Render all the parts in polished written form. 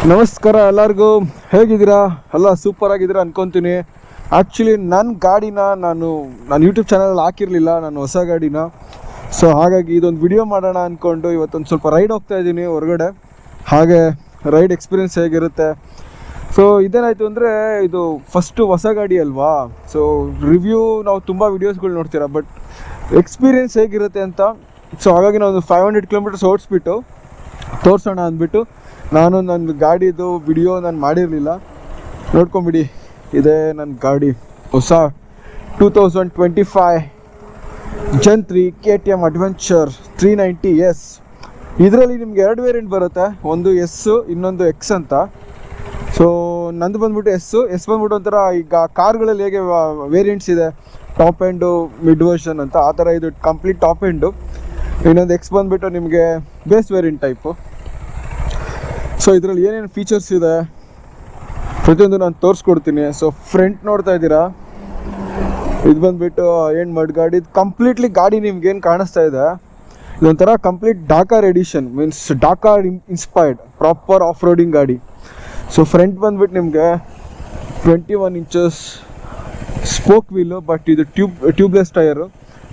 ನಮಸ್ಕಾರ ಎಲ್ಲರಿಗೂ, ಹೇಗಿದ್ದೀರಾ? ಎಲ್ಲ ಸೂಪರ್ ಆಗಿದ್ದೀರಾ ಅನ್ಕೊತೀನಿ. ಆ್ಯಕ್ಚುಲಿ ನನ್ನ ಗಾಡಿನ ನಾನು ಯೂಟ್ಯೂಬ್ ಚಾನಲಲ್ಲಿ ಹಾಕಿರಲಿಲ್ಲ, ನಾನು ಹೊಸ ಗಾಡಿನ. ಸೊ ಹಾಗಾಗಿ ಇದೊಂದು ವಿಡಿಯೋ ಮಾಡೋಣ ಅಂದ್ಕೊಂಡು ಇವತ್ತೊಂದು ಸ್ವಲ್ಪ ರೈಡ್ ಹೋಗ್ತಾ ಇದ್ದೀನಿ ಹೊರಗಡೆ. ಹಾಗೆ ರೈಡ್ ಎಕ್ಸ್ಪೀರಿಯೆನ್ಸ್ ಹೇಗಿರುತ್ತೆ. ಸೊ ಇದೇನಾಯಿತು ಅಂದರೆ, ಇದು ಫಸ್ಟು ಹೊಸ ಗಾಡಿ ಅಲ್ವಾ. ಸೊ ರಿವ್ಯೂ ನಾವು ತುಂಬ ವೀಡಿಯೋಸ್ಗಳು ನೋಡ್ತೀರಾ, ಬಟ್ ಎಕ್ಸ್ಪೀರಿಯೆನ್ಸ್ ಹೇಗಿರುತ್ತೆ ಅಂತ. ಸೊ ಹಾಗಾಗಿ ನಾನು 500 ಕಿಲೋಮೀಟರ್ಸ್ ಓಡಿಸ್ಬಿಟ್ಟು ತೋರಿಸೋಣ ಅಂದ್ಬಿಟ್ಟು ನಾನು ನನ್ನ ಗಾಡಿದು ವಿಡಿಯೋ ನಾನು ಮಾಡಿರಲಿಲ್ಲ. ನೋಡ್ಕೊಂಬಿಡಿ, ಇದೇ ನನ್ನ ಗಾಡಿ ಹೊಸ 2025 Gen 3 KTM Adventure 390S. ಇದರಲ್ಲಿ ನಿಮ್ಗೆ 2 ವೇರಿಯಂಟ್ ಬರುತ್ತೆ, ಒಂದು ಎಸ್ ಇನ್ನೊಂದು ಎಕ್ಸ್ ಅಂತ. ಸೊ ನಂದು ಬಂದ್ಬಿಟ್ಟು ಎಸ್ ಬಂದ್ಬಿಟ್ಟು ಒಂಥರ ಈಗ ಕಾರ್ಗಳಲ್ಲಿ ಹೇಗೆ ವೇರಿಯಂಟ್ಸ್ ಇದೆ, ಟಾಪ್ ಎಂಡು ಮಿಡ್ ವರ್ಷನ್ ಅಂತ, ಆ ಥರ ಇದು ಕಂಪ್ಲೀಟ್ ಟಾಪ್ ಎಂಡು. ಇನ್ನೊಂದು ಎಕ್ಸ್ ಬಂದುಬಿಟ್ಟು ನಿಮಗೆ ಬೇಸ್ ವೇರಿಯಂಟ್ ಟೈಪು. ಸೊ ಇದರಲ್ಲಿ ಏನೇನು ಫೀಚರ್ಸ್ ಇದೆ ಪ್ರತಿಯೊಂದು ನಾನು ತೋರಿಸ್ಕೊಡ್ತೀನಿ. ಸೊ ಫ್ರಂಟ್ ನೋಡ್ತಾ ಇದ್ದೀರಾ, ಇದು ಬಂದುಬಿಟ್ಟು ಏನು ಮಡ್ ಗಾಡಿ. ಇದು ಕಂಪ್ಲೀಟ್ಲಿ ಗಾಡಿ ನಿಮ್ಗೇನು ಕಾಣಿಸ್ತಾ ಇದೆ, ಇದೊಂಥರ complete Dakar edition, means Dakar inspired proper off roading ಗಾಡಿ. ಸೊ ಫ್ರಂಟ್ ಬಂದುಬಿಟ್ಟು ನಿಮಗೆ 21 ಇಂಚಸ್ ಸ್ಪೋಕ್ ವೀಲು, ಬಟ್ ಇದು ಟ್ಯೂಬ್ಲೆಸ್ ಟೈರು.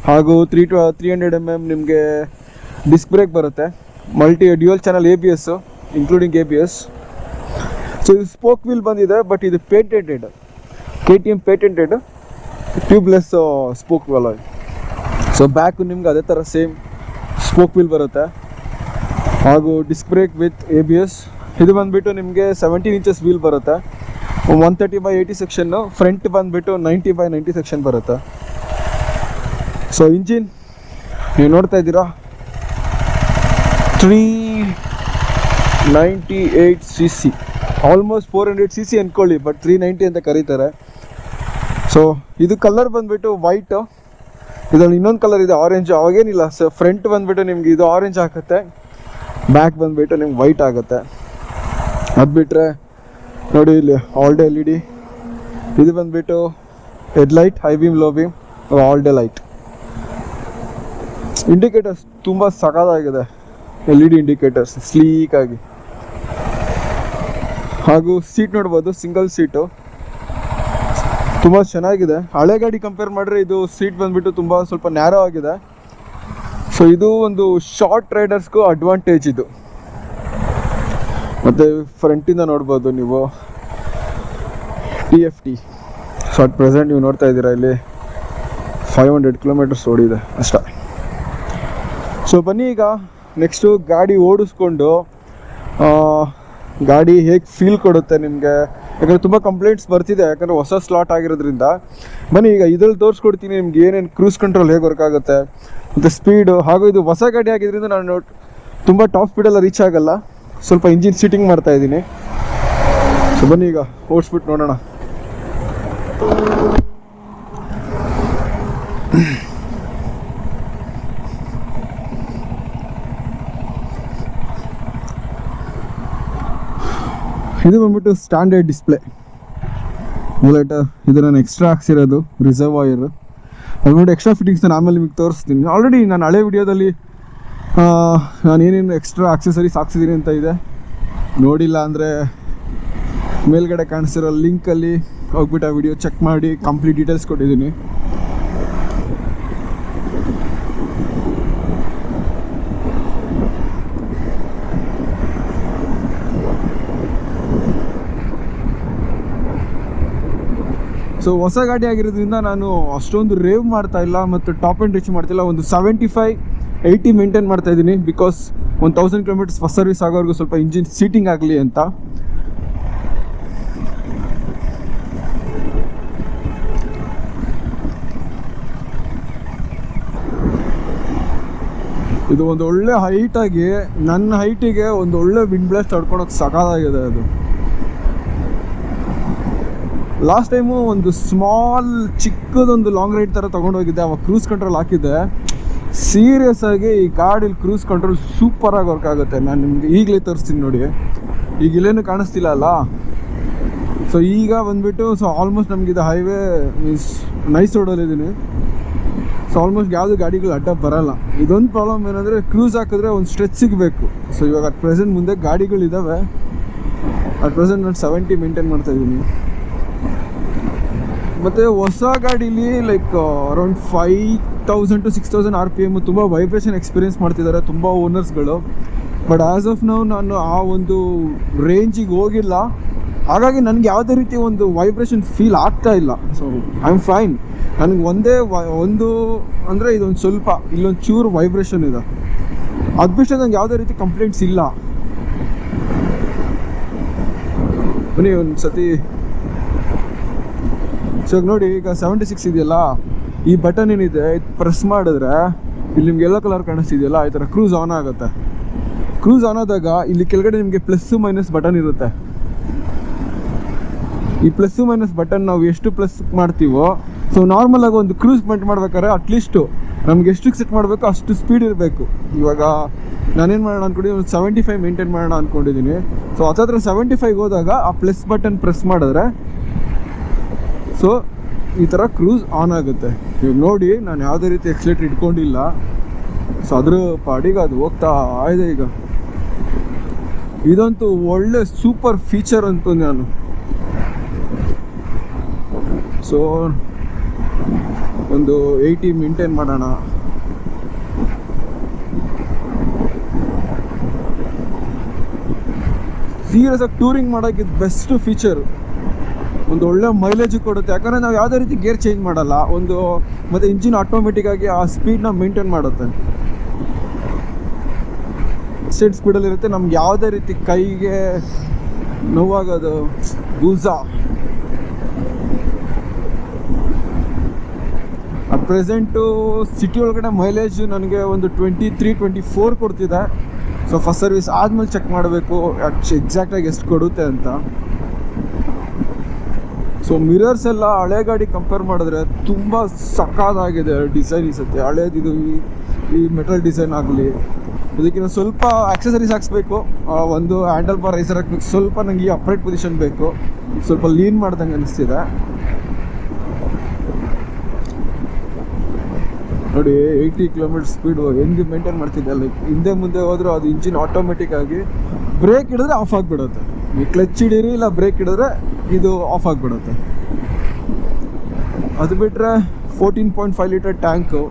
ಹಾಗೂ 300 mm ನಿಮಗೆ ಡಿಸ್ಕ್ ಬ್ರೇಕ್ ಬರುತ್ತೆ, dual channel ABS including ABS. So ಇದು ಸ್ಪೋಕ್ ವೀಲ್ ಬಂದಿದೆ, ಬಟ್ ಇದು patented, KTM patented tubeless spoke wheel. So back ನಿಮ್ಗೆ ಅದೇ ಥರ ಸೇಮ್ ಸ್ಪೋಕ್ ವೀಲ್ ಬರುತ್ತೆ, ಹಾಗೂ ಡಿಸ್ಕ್ ಬ್ರೇಕ್ ವಿತ್ ABS. ಇದು ಬಂದುಬಿಟ್ಟು ನಿಮಗೆ 17 ಇಂಚಸ್ ವೀಲ್ ಬರುತ್ತೆ, 130/80 ಸೆಕ್ಷನ್ನು. ಫ್ರಂಟ್ ಬಂದುಬಿಟ್ಟು 90/90 ಸೆಕ್ಷನ್ ಬರುತ್ತೆ. ಸೊ ಇಂಜಿನ್ ನೀವು ನೋಡ್ತಾ ಇದ್ದೀರಾ, 398cc, ಆಲ್ಮೋಸ್ಟ್ 400cc ಅಂದ್ಕೊಳ್ಳಿ, ಬಟ್ 390 ಅಂತ ಕರೀತಾರೆ. ಸೊ ಇದು ಕಲರ್ ಬಂದುಬಿಟ್ಟು ವೈಟು. ಇದರಲ್ಲಿ ಇನ್ನೊಂದು ಕಲರ್ ಇದೆ ಆರೆಂಜ್. ಅವಾಗೇನಿಲ್ಲ, ಸೊ ಫ್ರಂಟ್ ಬಂದುಬಿಟ್ಟು ನಿಮ್ಗೆ ಇದು ಆರೆಂಜ್ ಆಗುತ್ತೆ, ಬ್ಯಾಕ್ ಬಂದುಬಿಟ್ಟು ನಿಮ್ಗೆ ವೈಟ್ ಆಗುತ್ತೆ. ಅದು ಬಿಟ್ಟರೆ ನೋಡಿ ಇಲ್ಲಿ ಆಲ್ ಡೇ LED. ಇದು ಬಂದುಬಿಟ್ಟು headlight, high beam, low beam, all day light. Indicators ತುಂಬ ಸಖತ್ತಾಗಿದೆ, LED ಇಂಡಿಕೇಟರ್ಸ್ ಸ್ಲೀಕಾಗಿ. ಹಾಗೂ ಸೀಟ್ ನೋಡ್ಬೋದು, ಸಿಂಗಲ್ ಸೀಟು, ತುಂಬ ಚೆನ್ನಾಗಿದೆ. ಹಳೆ ಗಾಡಿ ಕಂಪೇರ್ ಮಾಡಿದ್ರೆ ಇದು ಸೀಟ್ ಬಂದುಬಿಟ್ಟು ತುಂಬ ಸ್ವಲ್ಪ ನ್ಯಾರೋ ಆಗಿದೆ. ಸೊ ಇದು ಒಂದು ಶಾರ್ಟ್ ರೈಡರ್ಸ್ಗೂ ಅಡ್ವಾಂಟೇಜ್ ಇದು. ಮತ್ತು ಫ್ರಂಟಿಂದ ನೋಡ್ಬೋದು ನೀವು TFT. ಸೊ ಅಟ್ ಪ್ರೆಸೆಂಟ್ ನೀವು ನೋಡ್ತಾ ಇದ್ದೀರಾ, ಇಲ್ಲಿ 500 ಕಿಲೋಮೀಟರ್ಸ್ ಓಡಿದೆ ಅಷ್ಟೇ. ಸೊ ಬನ್ನಿ ಈಗ ನೆಕ್ಸ್ಟು ಗಾಡಿ ಓಡಿಸ್ಕೊಂಡು ಗಾಡಿ ಹೇಗೆ ಫೀಲ್ ಕೊಡುತ್ತೆ ನಿಮಗೆ, ಯಾಕಂದರೆ ತುಂಬ ಕಂಪ್ಲೇಂಟ್ಸ್ ಬರ್ತಿದೆ, ಯಾಕಂದರೆ ಹೊಸ ಸ್ಲಾಟ್ ಆಗಿರೋದ್ರಿಂದ. ಬನ್ನಿ ಈಗ ಇದ್ರಲ್ಲಿ ತೋರಿಸ್ಕೊಡ್ತೀನಿ ನಿಮ್ಗೆ ಏನೇನು ಕ್ರೂಸ್ ಕಂಟ್ರೋಲ್ ಹೇಗೆ ವರ್ಕ್ ಆಗುತ್ತೆ ಮತ್ತು ಸ್ಪೀಡು. ಹಾಗೂ ಇದು ಹೊಸ ಗಾಡಿ ಆಗಿದ್ದರಿಂದ ನಾನು ತುಂಬ ಟಾಪ್ ಸ್ಪೀಡೆಲ್ಲ ರೀಚ್ ಆಗಲ್ಲ, ಸ್ವಲ್ಪ ಇಂಜಿನ್ ಸೀಟಿಂಗ್ ಮಾಡ್ತಾಯಿದ್ದೀನಿ. ಸೊ ಬನ್ನಿ ಈಗ ಓಡಿಸ್ಬಿಟ್ಟು ನೋಡೋಣ. ಇದು ಬಂದ್ಬಿಟ್ಟು ಸ್ಟ್ಯಾಂಡರ್ಡ್ ಡಿಸ್ಪ್ಲೇ ಬುಲೆಟ್. ಇದು ನಾನು ಎಕ್ಸ್ಟ್ರಾ ಹಾಕ್ಸಿರೋದು ರಿಸರ್ವಾಯರ್. ಅದು ಎಕ್ಸ್ಟ್ರಾ ಫಿಟ್ಟಿಂಗ್ಸ್ ನಾನು ಆಮೇಲೆ ನಿಮಗೆ ತೋರಿಸ್ತೀನಿ. ಆಲ್ರೆಡಿ ನಾನು ಹಳೆ ವಿಡಿಯೋದಲ್ಲಿ ನಾನು ಏನೇನು ಎಕ್ಸ್ಟ್ರಾ ಆಕ್ಸೆಸರೀಸ್ ಹಾಕ್ಸಿದ್ದೀನಿ ಅಂತ ಇದೆ, ನೋಡಿಲ್ಲ ಅಂದರೆ ಮೇಲ್ಗಡೆ ಕಾಣಿಸಿರೋ ಲಿಂಕಲ್ಲಿ ಹೋಗ್ಬಿಟ್ಟು ಆ ವಿಡಿಯೋ ಚೆಕ್ ಮಾಡಿ ಕಂಪ್ಲೀಟ್ ಡೀಟೇಲ್ಸ್ ಕೊಟ್ಟಿದ್ದೀನಿ. ಸೊ ಹೊಸ ಗಾಡಿ ಆಗಿರೋದ್ರಿಂದ ನಾನು ಅಷ್ಟೊಂದು ರೇವ್ ಮಾಡ್ತಾ ಇಲ್ಲ ಮತ್ತು ಟಾಪ್ ಎಂಡ್ ರೀಚ್ ಮಾಡ್ತಿಲ್ಲ. ಒಂದು 75-80 ಮೇಂಟೈನ್ ಮಾಡ್ತಾ ಇದ್ದೀನಿ, ಬಿಕಾಸ್ 1000 ಕಿಲೋಮೀಟರ್ಸ್ ಫಸ್ಟ್ ಸರ್ವಿಸ್ ಆಗೋವರೆಗೂ ಸ್ವಲ್ಪ ಇಂಜಿನ್ ಸೀಟಿಂಗ್ ಆಗಲಿ ಅಂತ. ಇದು ಒಂದು ಒಳ್ಳೆ ಹೈಟಾಗಿ, ನನ್ನ ಹೈಟಿಗೆ ಒಂದು ಒಳ್ಳೆ ವಿಂಡ್ ಬ್ಲಾಸ್ಟ್ ತಡ್ಕೊಳಕ್ಕೆ ಸಖತ್ತಾಗಿದೆ. ಅದು ಲಾಸ್ಟ್ ಟೈಮು ಒಂದು ಸ್ಮಾಲ್ ಚಿಕ್ಕದೊಂದು ಲಾಂಗ್ ರೈಡ್ ಥರ ತೊಗೊಂಡೋಗಿದ್ದೆ, ಅವಾಗ ಕ್ರೂಸ್ ಕಂಟ್ರೋಲ್ ಹಾಕಿದ್ದೆ. ಸೀರಿಯಸ್ ಆಗಿ ಈ ಗಾಡೀಲಿ ಕ್ರೂಸ್ ಕಂಟ್ರೋಲ್ ಸೂಪರಾಗಿ ವರ್ಕ್ ಆಗುತ್ತೆ. ನಾನು ನಿಮಗೆ ಈಗಲೇ ತೋರಿಸ್ತೀನಿ ನೋಡಿ, ಈಗ ಇಲ್ಲೇನು ಕಾಣಿಸ್ತಿಲ್ಲ ಅಲ್ಲ. ಸೊ ಈಗ ಬಂದುಬಿಟ್ಟು ಸೊ ಆಲ್ಮೋಸ್ಟ್ ನಮಗಿದು ಹೈವೇ ಮೀನ್ಸ್ ನೈಸ್ ರೋಡಲ್ಲಿದ್ದೀನಿ. ಸೊ ಆಲ್ಮೋಸ್ಟ್ ಯಾವುದು ಗಾಡಿಗಳು ಅಡ್ಡ ಬರೋಲ್ಲ. ಇದೊಂದು ಪ್ರಾಬ್ಲಮ್ ಏನಂದರೆ, ಕ್ರೂಸ್ ಹಾಕಿದ್ರೆ ಒಂದು ಸ್ಟ್ರೆಚ್ ಸಿಗಬೇಕು. ಸೊ ಇವಾಗ ಅಟ್ ಪ್ರೆಸೆಂಟ್ ಮುಂದೆ ಗಾಡಿಗಳಿದ್ದಾವೆ, ಅಟ್ ಪ್ರೆಸೆಂಟ್ ನಾನು 70 ಮೇಂಟೈನ್ ಮಾಡ್ತಾ ಇದ್ದೀನಿ. ಮತ್ತು ಹೊಸ ಗಾಡೀಲಿ ಲೈಕ್ ಅರೌಂಡ್ 5000 to 6000 RPM ತುಂಬ ವೈಬ್ರೇಷನ್ ಎಕ್ಸ್ಪೀರಿಯೆನ್ಸ್ ಮಾಡ್ತಿದ್ದಾರೆ ತುಂಬ ಓನರ್ಸ್ಗಳು. ಬಟ್ ಆ್ಯಸ್ ಆಫ್ ನೌ ನಾನು ಆ ಒಂದು ರೇಂಜಿಗೆ ಹೋಗಿಲ್ಲ, ಹಾಗಾಗಿ ನನಗೆ ಯಾವುದೇ ರೀತಿ ಒಂದು ವೈಬ್ರೇಷನ್ ಫೀಲ್ ಆಗ್ತಾ ಇಲ್ಲ. So I am fine. ನನಗೆ ಒಂದು ಅಂದರೆ ಇದೊಂದು ಸ್ವಲ್ಪ ಇಲ್ಲೊಂದು ಚೂರು ವೈಬ್ರೇಷನ್ ಇದೆ, ಅದು ಬಿಟ್ಟರೆ ನನಗೆ ಯಾವುದೇ ರೀತಿ ಕಂಪ್ಲೇಂಟ್ಸ್ ಇಲ್ಲ. ಬನ್ನಿ ಒಂದು ಸತಿ. ಸೊ ನೋಡಿ, ಈಗ 76 ಇದೆಯಲ್ಲ, ಈ ಬಟನ್ ಏನಿದೆ ಇದು ಪ್ರೆಸ್ ಮಾಡಿದ್ರೆ ಇಲ್ಲಿ ನಿಮ್ಗೆ ಎಲ್ಲೋ ಕಲರ್ ಕಾಣಿಸ್ತಿದೆಯಲ್ಲ, ಈ ಥರ ಕ್ರೂಸ್ ಆನ್ ಆಗುತ್ತೆ. ಕ್ರೂಸ್ ಆನ್ ಆದಾಗ ಇಲ್ಲಿ ಕೆಳಗಡೆ ನಿಮಗೆ ಪ್ಲಸ್ಸು ಮೈನಸ್ ಬಟನ್ ಇರುತ್ತೆ. ಈ ಪ್ಲಸ್ಸು ಮೈನಸ್ ಬಟನ್ ನಾವು ಎಷ್ಟು ಪ್ಲಸ್ ಮಾಡ್ತೀವೋ, ಸೊ ನಾರ್ಮಲಾಗಿ ಒಂದು ಕ್ರೂಸ್ ಮೇಂಟೈನ್ ಮಾಡ್ಬೇಕಾದ್ರೆ ಅಟ್ಲೀಸ್ಟು ನಮ್ಗೆ ಎಷ್ಟಕ್ಕೆ ಸೆಟ್ ಮಾಡಬೇಕು ಅಷ್ಟು ಸ್ಪೀಡ್ ಇರಬೇಕು. ಇವಾಗ ನಾನೇನು ಮಾಡೋಣ ಅಂದ್ಕೊಂಡಿದ್ದೀನಿ, ಒಂದು 75 ಮೇಂಟೈನ್ ಮಾಡೋಣ ಅಂದ್ಕೊಂಡಿದ್ದೀನಿ. ಸೊ ಹತ್ತಿರ 75 ಹೋದಾಗ ಆ ಪ್ಲಸ್ ಬಟನ್ ಪ್ರೆಸ್ ಮಾಡಿದ್ರೆ ಸೊ ಈ ಥರ ಕ್ರೂಸ್ ಆನ್ ಆಗುತ್ತೆ. ಇವಾಗ ನೋಡಿ, ನಾನು ಯಾವುದೇ ರೀತಿ ಎಕ್ಸಲೇಟರ್ ಇಟ್ಕೊಂಡಿಲ್ಲ. ಸೊ ಅದ್ರ ಪಾಡಿಗೆ ಅದು ಹೋಗ್ತಾ ಇದೆ. ಈಗ ಇದಂತೂ ಒಳ್ಳೆ ಸೂಪರ್ ಫೀಚರ್ ಅಂತೂ ನಾನು. ಸೊ ಒಂದು 80 ಮೇಂಟೈನ್ ಮಾಡೋಣ. ಸೀರಿಯಸ್ ಆಗಿ ಟೂರಿಂಗ್ ಮಾಡೋಕ್ಕೆ ಇದು ಬೆಸ್ಟ್ ಫೀಚರ್. ಒಂದು ಒಳ್ಳೆ ಮೈಲೇಜ್ ಕೊಡುತ್ತೆ, ಯಾಕಂದರೆ ನಾವು ಯಾವುದೇ ರೀತಿ ಗೇರ್ ಚೇಂಜ್ ಮಾಡಲ್ಲ. ಮತ್ತು ಇಂಜಿನ್ ಆಟೋಮೆಟಿಕ್ಕಾಗಿ ಆ ಸ್ಪೀಡ್ನ ಮೇಂಟೈನ್ ಮಾಡುತ್ತೆ. ಸ್ಪೀಡಲ್ಲಿರುತ್ತೆ, ನಮ್ಗೆ ಯಾವುದೇ ರೀತಿ ಕೈಗೆ ನೋವಾಗೋದು ಗೂಸ. ಅಟ್ ಪ್ರೆಸೆಂಟು ಸಿಟಿ ಒಳಗಡೆ ಮೈಲೇಜ್ ನನಗೆ ಒಂದು 23-24 ಕೊಡ್ತಿದೆ. ಸೊ ಫಸ್ಟ್ ಸರ್ವಿಸ್ ಆದಮೇಲೆ ಚೆಕ್ ಮಾಡಬೇಕು ಎಕ್ಸಾಕ್ಟಾಗಿ ಎಷ್ಟು ಕೊಡುತ್ತೆ ಅಂತ. ಸೊ ಮಿರರ್ಸ್ ಎಲ್ಲ ಹಳೆ ಗಾಡಿ ಕಂಪೇರ್ ಮಾಡಿದ್ರೆ ತುಂಬ ಸಕ್ಕತ್ತಾಗಿದೆ ಡಿಸೈನ್ ಇಸುತ್ತೆ. ಹಳೇದಿದು ಈ ಮೆಟಲ್ ಡಿಸೈನ್ ಆಗಲಿ, ಇದಕ್ಕಿಂತ ಸ್ವಲ್ಪ ಆಕ್ಸೆಸರೀಸ್ ಹಾಕ್ಸ್ಬೇಕು. ಒಂದು ಹ್ಯಾಂಡಲ್ ಬಾರ್ ರೈಸರ್ ಹಾಕ್ಬೇಕು, ಸ್ವಲ್ಪ ನನಗೆ ಈ ಅಪ್ರೈಟ್ ಪೊಸಿಷನ್ ಬೇಕು, ಸ್ವಲ್ಪ ಲೀನ್ ಮಾಡ್ದಂಗೆ ಅನಿಸ್ತಿದೆ. ನೋಡಿ 80 ಕಿಲೋಮೀಟರ್ ಸ್ಪೀಡು ಹೆಂಗೆ ಮೇಂಟೈನ್ ಮಾಡ್ತಿದ್ದೆ. ಲೈಕ್ ಹಿಂದೆ ಮುಂದೆ ಹೋದರೂ ಅದು ಇಂಜಿನ್ ಆಟೋಮೆಟಿಕ್ ಆಗಿ ಬ್ರೇಕ್ ಹಿಡಿದ್ರೆ ಆಫ್ ಆಗಿಬಿಡುತ್ತೆ. ಈ ಕ್ಲಚ್ ಹಿಡೀರಿ ಇಲ್ಲ ಬ್ರೇಕ್ ಹಿಡಿದ್ರೆ ಇದು ಆಫ್ ಆಗಿಬಿಡುತ್ತೆ. ಅದು ಬಿಟ್ಟರೆ 14.5 ಲೀಟರ್ ಟ್ಯಾಂಕು.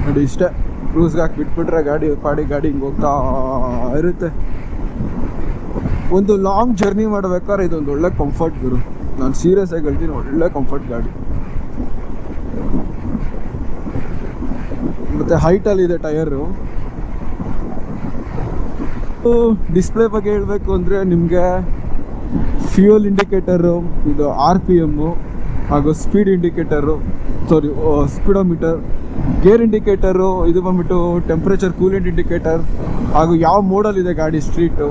ನೋಡಿ ಇಷ್ಟೇ, ಕ್ರೂಸ್ಗೆ ಹಾಕಿ ಬಿಟ್ಬಿಟ್ರೆ ಗಾಡಿ ಗಾಡಿ ಹಿಂಗೆ ಹೋಗ್ತಾ ಇರುತ್ತೆ. ಒಂದು ಲಾಂಗ್ ಜರ್ನಿ ಮಾಡ್ಬೇಕಾದ್ರೆ ಇದೊಂದು ಒಳ್ಳೆ ಕಂಫರ್ಟ್ ಗುರು. ನಾನು ಸೀರಿಯಸ್ ಆಗಿ ಹೇಳ್ತೀನಿ, ಒಳ್ಳೆ ಕಂಫರ್ಟ್ ಗಾಡಿ. ಮತ್ತು ಹೈಟಲ್ಲಿದೆ ಟಯರು. ಡಿಸ್ಪ್ಲೇ ಬಗ್ಗೆ ಹೇಳಬೇಕು ಅಂದರೆ ನಿಮಗೆ ಫ್ಯೂಯಲ್ ಇಂಡಿಕೇಟರು, ಇದು RPM ಹಾಗೂ speed indicator, speedometer, gear indicator, ಇದು ಬಂದ್ಬಿಟ್ಟು ಟೆಂಪ್ರೇಚರ್ ಕೂಲೆಂಟ್ ಇಂಡಿಕೇಟರ್, ಹಾಗೂ ಯಾವ ಮೋಡಲ್ಲಿದೆ ಗಾಡಿ ಸ್ಟ್ರೀಟು.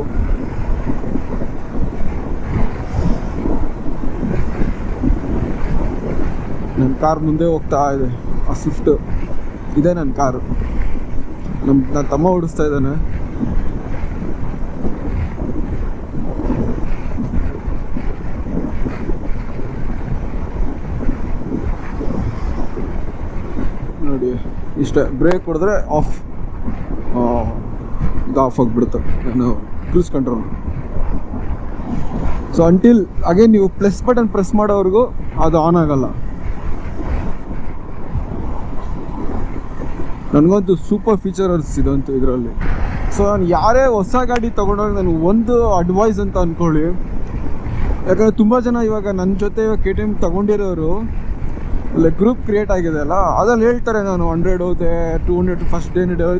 ನನ್ನ ಕಾರ್ ಮುಂದೆ ಹೋಗ್ತಾ ಇದೆ, ಆ ಸ್ವಿಫ್ಟ್ ಇದೆ ನನ್ನ ಕಾರು. ನನ್ನ ತಮ್ಮ ಓಡಿಸ್ತಾ ಇದ್ದಾನೆ. ನೋಡಿ ಇಷ್ಟೇ, ಬ್ರೇಕ್ ಹೊಡೆದ್ರೆ ಆಫ್, ಇದು ಆಫ್ ಆಗಿಬಿಡುತ್ತೆ ನಾನು cruise control. So until again ನೀವು ಪ್ಲಸ್ ಬಟನ್ ಪ್ರೆಸ್ ಮಾಡೋವರೆಗೂ ಅದು ಆನ್ ಆಗಲ್ಲ. ನನಗಂತೂ ಸೂಪರ್ ಫೀಚರ್ಸ್ ಇದಂತೂ ಇದರಲ್ಲಿ. ಸೊ ನಾನು ಯಾರೇ ಹೊಸ ಗಾಡಿ ತೊಗೊಂಡಾಗ ನಾನು ಒಂದು ಅಡ್ವೈಸ್ ಅಂತ ಅಂದ್ಕೊಳ್ಳಿ, ಯಾಕಂದರೆ ತುಂಬ ಜನ ಇವಾಗ ನನ್ನ ಜೊತೆ ಇವಾಗ KTM ತೊಗೊಂಡಿರೋರು ಲೈಕ್ ಗ್ರೂಪ್ ಕ್ರಿಯೇಟ್ ಆಗಿದೆ ಅಲ್ಲ, ಅದ್ರಲ್ಲಿ ಹೇಳ್ತಾರೆ ನಾನು 100 ಹೋದೆ, 200 ಫಸ್ಟ್ ಡೇ 300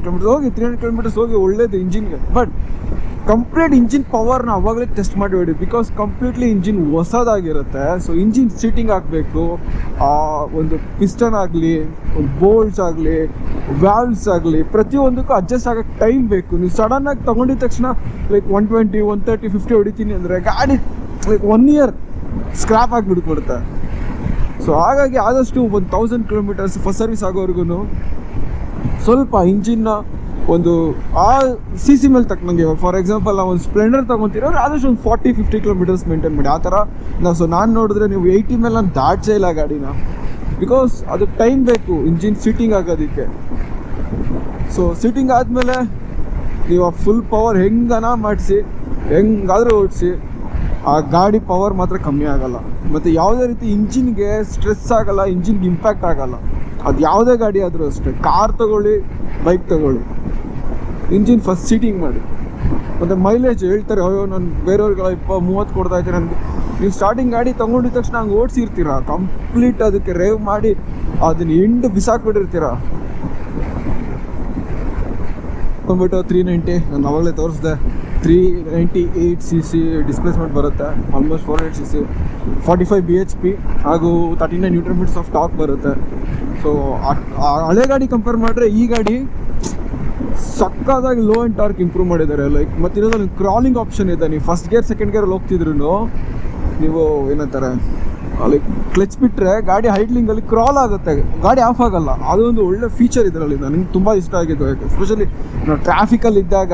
ಕಿಲೋಮೀಟರ್ಸ್ ಹೋಗಿ 300 ಕಿಲೋಮೀಟರ್ಸ್ ಹೋಗಿ ಒಳ್ಳೇದು ಇಂಜಿನ್ಗೆ. ಬಟ್ ಕಂಪ್ಲೀಟ್ ಇಂಜಿನ್ ಪವರ್ನ ಅವಾಗಲೇ ಟೆಸ್ಟ್ ಮಾಡಬೇಡಿ, ಬಿಕಾಸ್ ಕಂಪ್ಲೀಟ್ಲಿ ಇಂಜಿನ್ ಹೊಸದಾಗಿರುತ್ತೆ. ಸೊ ಇಂಜಿನ್ ಸೀಟಿಂಗ್ ಆಗಬೇಕು, ಒಂದು ಪಿಸ್ಟನ್ ಆಗಲಿ, ಒಂದು ಬೋಲ್ಟ್ಸ್ ಆಗಲಿ, ವ್ಯಾಲ್ವ್ಸ್ ಆಗಲಿ, ಪ್ರತಿಯೊಂದಕ್ಕೂ ಅಡ್ಜಸ್ಟ್ ಆಗೋಕ್ಕೆ ಟೈಮ್ ಬೇಕು. ನೀವು ಸಡನ್ನಾಗಿ ತೊಗೊಂಡಿದ ತಕ್ಷಣ ಲೈಕ್ 120, 130, 50 ಹೊಡಿತೀನಿ ಅಂದರೆ ಗಾಡಿ ಲೈಕ್ 1 ಇಯರ್ ಸ್ಕ್ರ್ಯಾಪ್ ಆಗಿಬಿಡ್ಕೊಡುತ್ತೆ. ಸೊ ಹಾಗಾಗಿ ಆದಷ್ಟು 1000 ಕಿಲೋಮೀಟರ್ಸ್ ಫಸ್ಟ್ ಸರ್ವಿಸ್ ಆಗೋವರೆಗೂ ಸ್ವಲ್ಪ ಇಂಜಿನ್ನ ಒಂದು ಆ CC ಮೇಲೆ ತಕ್ಕಂಗೆ. ಫಾರ್ ಎಕ್ಸಾಂಪಲ್ ನಾವು ಒಂದು ಸ್ಪ್ಲೆಂಡರ್ ತೊಗೊತೀರೋ ಆದಷ್ಟು ಒಂದು 40-50 ಕಿಲೋಮೀಟರ್ಸ್ ಮೇಂಟೈನ್ ಮಾಡಿ ಆ ಥರ ನಾವು. ಸೊ ನಾನು ನೋಡಿದ್ರೆ ನೀವು 80 ಮೇಲೆ ನಾನು ದಾಟ್ಸೇ ಇಲ್ಲ ಗಾಡಿನ, ಬಿಕಾಸ್ ಅದು ಟೈಮ್ ಬೇಕು ಇಂಜಿನ್ ಸೀಟಿಂಗ್ ಆಗೋದಕ್ಕೆ. ಸೊ ಸೀಟಿಂಗ್ ಆದಮೇಲೆ ನೀವು ಆ ಫುಲ್ ಪವರ್ ಹೆಂಗನ ಮಾಡಿಸಿ ಹೆಂಗಾದರೂ ಓಡಿಸಿ, ಆ ಗಾಡಿ ಪವರ್ ಮಾತ್ರ ಕಮ್ಮಿ ಆಗಲ್ಲ. ಮತ್ತು ಯಾವುದೇ ರೀತಿ ಇಂಜಿನ್ಗೆ ಸ್ಟ್ರೆಸ್ ಆಗಲ್ಲ, ಇಂಜಿನ್ಗೆ ಇಂಪ್ಯಾಕ್ಟ್ ಆಗಲ್ಲ. ಅದು ಯಾವುದೇ ಗಾಡಿ ಆದರೂ ಅಷ್ಟೇ, ಕಾರ್ ತೊಗೊಳ್ಳಿ, ಬೈಕ್ ತೊಗೊಳ್ಳಿ, ಇಂಜಿನ್ ಫಸ್ಟ್ ಸೀಟಿಂಗ್ ಮಾಡಿ. ಮತ್ತು ಮೈಲೇಜ್ ಹೇಳ್ತಾರೆ, ಅಯ್ಯೋ ನಾನು ಬೇರೆಯವ್ರಿಗೆಲ್ಲ 20-30 ಕೊಡ್ತಾ ಇದ್ದೀನಿ ನನಗೆ. ನೀವು ಸ್ಟಾರ್ಟಿಂಗ್ ಗಾಡಿ ತೊಗೊಂಡಿದ ತಕ್ಷಣ ಹಂಗೆ ಓಡಿಸಿರ್ತೀರ, ಕಂಪ್ಲೀಟ್ ಅದಕ್ಕೆ ರೇವ್ ಮಾಡಿ ಅದನ್ನ ಹಿಂಡು ಬಿಸಾಕ್ಬಿಟ್ಟಿರ್ತೀರ. ಬಂದ್ಬಿಟ್ಟು 390 ನಾನು ಅವಾಗಲೇ ತೋರಿಸಿದೆ. 398 cc ಡಿಸ್ಪ್ಲೇಸ್ಮೆಂಟ್ ಬರುತ್ತೆ, ಆಲ್ಮೋಸ್ಟ್ 400 cc, 45 bhp ಹಾಗೂ 39 Nm ಆಫ್ ಟಾರ್ಕ್ ಬರುತ್ತೆ. ಸೊ ಹಳೆ ಗಾಡಿ ಕಂಪೇರ್ ಮಾಡಿದ್ರೆ ಈ ಗಾಡಿ ಸಕ್ಕದಾಗಿ ಲೋ ಆ್ಯಂಡ್ ಟಾರ್ಕ್ ಇಂಪ್ರೂವ್ ಮಾಡಿದ್ದಾರೆ. ಲೈಕ್ ಮತ್ತು ಇರೋದ್ರಲ್ಲಿ ಕ್ರಾಲಿಂಗ್ ಆಪ್ಷನ್ ಇದೆ. ನೀವು ಫಸ್ಟ್ ಗೇರ್ ಸೆಕೆಂಡ್ ಗೇರಲ್ಲಿ ಹೋಗ್ತಿದ್ರು ನೀವು ಏನಂತಾರೆ ಲೈಕ್ ಕ್ಲಚ್ ಬಿಟ್ಟರೆ ಗಾಡಿ ಹೈಡ್ಲಿಂಗಲ್ಲಿ ಕ್ರಾಲ್ ಆಗುತ್ತೆ, ಗಾಡಿ ಆಫ್ ಆಗಲ್ಲ. ಅದೊಂದು ಒಳ್ಳೆ ಫೀಚರ್ ಇದರಲ್ಲಿ ನನಗೆ ತುಂಬ ಇಷ್ಟ ಆಗಿದ್ದು. ಎಸ್ಪೆಷಲಿ ನಾವು ಟ್ರಾಫಿಕಲ್ಲಿ ಇದ್ದಾಗ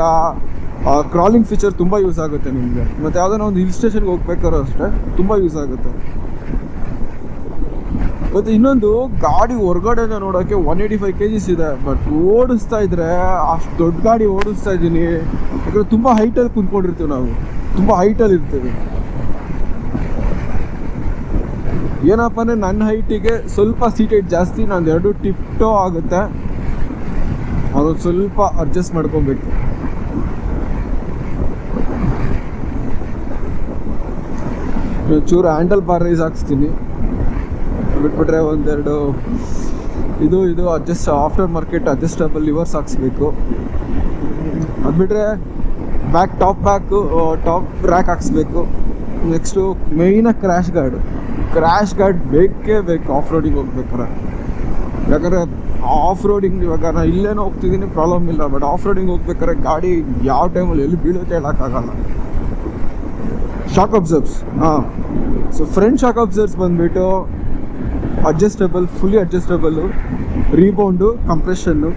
ಕ್ರಾಲಿಂಗ್ ಫೀಚರ್ ತುಂಬ ಯೂಸ್ ಆಗುತ್ತೆ ನಿಮಗೆ. ಮತ್ತು ಯಾವುದೋ ಒಂದು ಹಿಲ್ ಸ್ಟೇಷನ್ಗೆ ಹೋಗ್ಬೇಕಾದ್ರೂ ಅಷ್ಟೇ ತುಂಬ ಯೂಸ್ ಆಗುತ್ತೆ. ಮತ್ತು ಇನ್ನೊಂದು ಗಾಡಿ ಹೊರಗಡೆನ ನೋಡೋಕ್ಕೆ 185 kgs ಇದೆ. ಬಟ್ ಓಡಿಸ್ತಾ ಇದ್ರೆ ಅಷ್ಟು ದೊಡ್ಡ ಗಾಡಿ ಓಡಿಸ್ತಾ ಇದ್ದೀನಿ, ಯಾಕಂದರೆ ತುಂಬ ಹೈಟಲ್ಲಿ ಕುಂತ್ಕೊಂಡಿರ್ತೀವಿ ನಾವು, ತುಂಬ ಹೈಟಲ್ಲಿ ಇರ್ತೀವಿ. ಏನಪ್ಪ ಅಂದರೆ ನನ್ನ ಹೈಟಿಗೆ ಸ್ವಲ್ಪ ಸೀಟ್ ಹೈಟ್ ಜಾಸ್ತಿ, ನಾನು 2 ಟಿಪ್ಟೋ ಆಗುತ್ತೆ, ಅದೊಂದು ಸ್ವಲ್ಪ ಅಡ್ಜಸ್ಟ್ ಮಾಡ್ಕೊಬೇಕು. ಚೂರು ಹ್ಯಾಂಡಲ್ ಬಾರ್ ರೈಸ್ ಹಾಕ್ಸ್ತೀನಿ, ಬಿಟ್ಬಿಟ್ರೆ ಒಂದೆರಡು ಇದು adjust after market adjustable levers ಹಾಕ್ಸ್ಬೇಕು. ಅದು ಬಿಟ್ಟರೆ ಟಾಪ್ ರ್ಯಾಕ್ ಹಾಕ್ಸ್ಬೇಕು. ನೆಕ್ಸ್ಟು ಮೇಯ್ನಾಗಿ ಕ್ರ್ಯಾಶ್ ಗಾರ್ಡ್ ಬೇಕೇ ಬೇಕು ಆಫ್ ರೋಡಿಂಗ್ ಹೋಗ್ಬೇಕಾರೆ. ಯಾಕಂದರೆ ಆಫ್ ರೋಡಿಂಗ್ ಇವಾಗ ನಾನು ಇಲ್ಲೇನೋ ಹೋಗ್ತಿದ್ದೀನಿ ಪ್ರಾಬ್ಲಮ್ ಇಲ್ಲ, ಬಟ್ ಆಫ್ ರೋಡಿಂಗ್ ಹೋಗ್ಬೇಕಾದ್ರೆ ಗಾಡಿ ಯಾವ ಟೈಮಲ್ಲಿ ಎಲ್ಲಿ ಬೀಳುತ್ತೆ ಹೇಳೋಕ್ಕಾಗಲ್ಲ. Shock observes so front shock observes ಬಂದುಬಿಟ್ಟು ಅಡ್ಜಸ್ಟಬಲ್, ಫುಲ್ಲಿ ಅಡ್ಜಸ್ಟಬಲ್ಲು, ರೀಬೌಂಡು, ಕಂಪ್ರೆಷನ್ನು.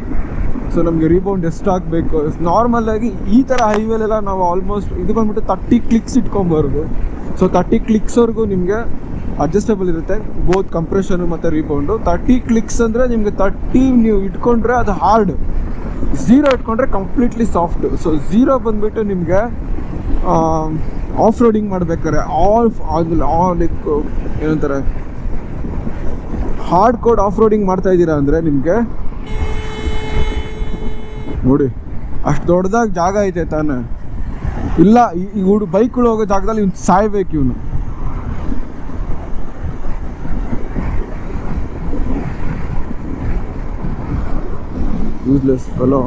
ಸೊ ನಮಗೆ ರೀಬೌಂಡ್ ಎಷ್ಟು ಆಗಬೇಕು. ನಾರ್ಮಲಾಗಿ ಈ ಥರ ಹೈವೇಲೆಲ್ಲ ನಾವು ಆಲ್ಮೋಸ್ಟ್ ಇದು ಬಂದುಬಿಟ್ಟು 30 ಕ್ಲಿಕ್ಸ್ ಇಟ್ಕೊಬಾರ್ದು. ಸೊ 30 ಕ್ಲಿಕ್ಸ್ವರೆಗೂ ನಿಮಗೆ ಅಡ್ಜಸ್ಟಬಲ್ ಇರುತ್ತೆ, ಬೋತ್ ಕಂಪ್ರೆಷನು ಮತ್ತು ರೀಬೌಂಡು. 30 ಕ್ಲಿಕ್ಸ್ ಅಂದರೆ ನಿಮಗೆ 30 ನೀವು ಇಟ್ಕೊಂಡ್ರೆ ಅದು ಹಾರ್ಡ್, 0 ಇಟ್ಕೊಂಡ್ರೆ ಕಂಪ್ಲೀಟ್ಲಿ ಸಾಫ್ಟು. ಸೊ 0 ಬಂದುಬಿಟ್ಟು ನಿಮಗೆ ಆಫ್ ರೋಡಿಂಗ್ ಮಾಡ್ಬೇಕಾರೆ ಲೈಕ್ ಏನಂತಾರೆ ಹಾರ್ಡ್ ಕೋಡ್ ಆಫ್ ರೋಡಿಂಗ್ ಮಾಡ್ತಾ ಇದ್ದೀರಾ ಅಂದರೆ ನಿಮಗೆ ನೋಡಿ ಅಷ್ಟು ದೊಡ್ಡದಾಗಿ ಜಾಗ ಐತೆ ತಾನೆ. ಇಲ್ಲ ಈ ಬೈಕ್ಗಳು ಹೋಗೋ ಜಾಗದಲ್ಲಿ ಇವ್ನು ಸಾಯ್ಬೇಕು, ಇವನು ಯೂಸ್ಲೆಸ್ ಫೆಲೋ.